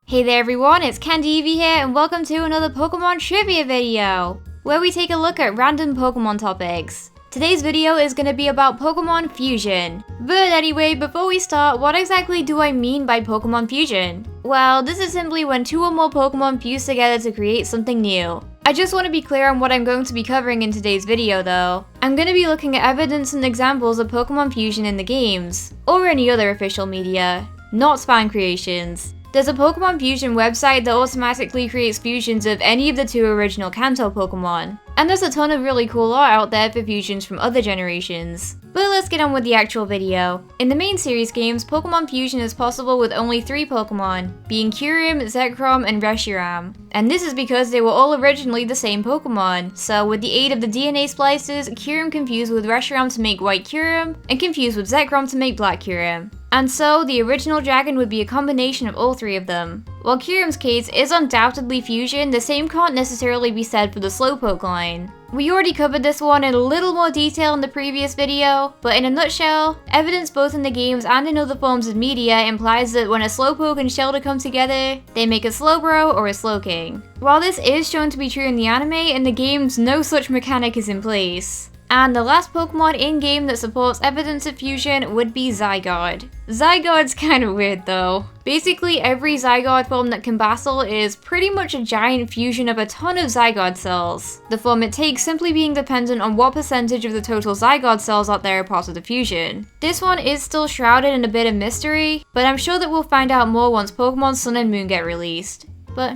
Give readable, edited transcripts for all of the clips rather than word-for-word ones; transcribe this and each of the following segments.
Hey there everyone, it's CandyEvie here and welcome to another Pokemon trivia video, where we take a look at random Pokemon topics. Today's video is going to be about Pokemon Fusion. But anyway, before we start, what exactly do I mean by Pokemon Fusion? Well, this is simply when two or more Pokemon fuse together to create something new. I just want to be clear on what I'm going to be covering in today's video though. I'm going to be looking at evidence and examples of Pokemon Fusion in the games, or any other official media, not fan creations. There's a Pokemon Fusion website that automatically creates fusions of any of the two original Kanto Pokemon. And there's a ton of really cool art out there for fusions from other generations. But let's get on with the actual video. In the main series games, Pokemon Fusion is possible with only 3 Pokemon, being Kyurem, Zekrom, and Reshiram. And this is because they were all originally the same Pokemon, so with the aid of the DNA splices, Kyurem can fuse with Reshiram to make White Kyurem, and can fuse with Zekrom to make Black Kyurem. And so, the original dragon would be a combination of all 3 of them. While Kyurem's case is undoubtedly fusion, the same can't necessarily be said for the Slowpoke line. We already covered this one in a little more detail in the previous video, but in a nutshell, evidence both in the games and in other forms of media implies that when a Slowpoke and Shelter come together, they make a Slowbro or a Slowking. While this is shown to be true in the anime, in the games no such mechanic is in place. And the last Pokemon in-game that supports evidence of fusion would be Zygarde. Zygarde's kinda weird though. Basically, every Zygarde form that can battle is pretty much a giant fusion of a ton of Zygarde cells, the form it takes simply being dependent on what percentage of the total Zygarde cells out there are part of the fusion. This one is still shrouded in a bit of mystery, but I'm sure that we'll find out more once Pokemon Sun and Moon get released. But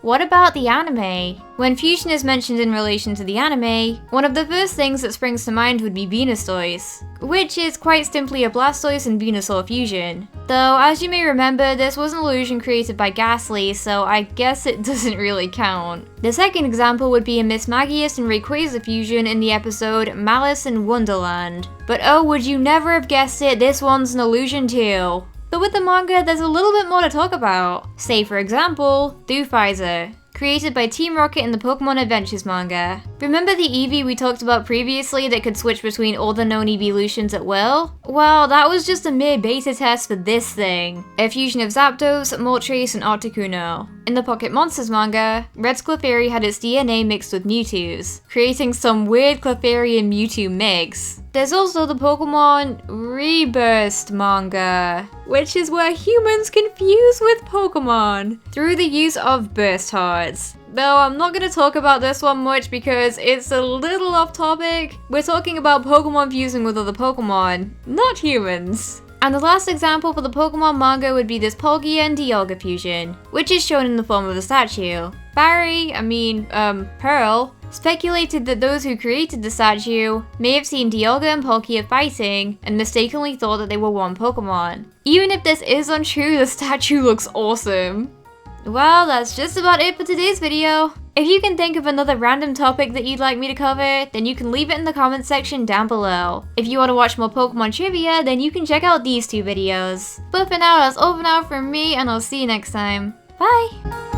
what about the anime? When fusion is mentioned in relation to the anime, one of the first things that springs to mind would be Venusaur, which is quite simply a Blastoise and Venusaur fusion. Though, as you may remember, this was an illusion created by Ghastly, so I guess it doesn't really count. The second example would be a Mismagius and Rayquaza fusion in the episode Malice in Wonderland. But oh, would you never have guessed it, this one's an illusion too. But with the manga, there's a little bit more to talk about. Say for example, thu-fi-zer, created by Team Rocket in the Pokemon Adventures manga. Remember the Eevee we talked about previously that could switch between all the known evolutions at will? Well, that was just a mere beta test for this thing. A fusion of Zapdos, Moltres, and Articuno. In the Pocket Monsters manga, Red's Clefairy had its DNA mixed with Mewtwo's, creating some weird Clefairy and Mewtwo mix. There's also the Pokemon Rebirth manga, which is where humans can fuse with Pokemon through the use of burst hearts. Though I'm not going to talk about this one much because it's a little off topic. We're talking about Pokemon fusing with other Pokemon, not humans. And the last example for the Pokemon manga would be this Palkia and Dialga fusion, which is shown in the form of a statue. Pearl, speculated that those who created the statue may have seen Dialga and Palkia fighting and mistakenly thought that they were one Pokemon. Even if this is untrue, the statue looks awesome. Well, that's just about it for today's video. If you can think of another random topic that you'd like me to cover, then you can leave it in the comments section down below. If you want to watch more Pokemon trivia, then you can check out these 2 videos. But for now, that's all for now from me, and I'll see you next time. Bye!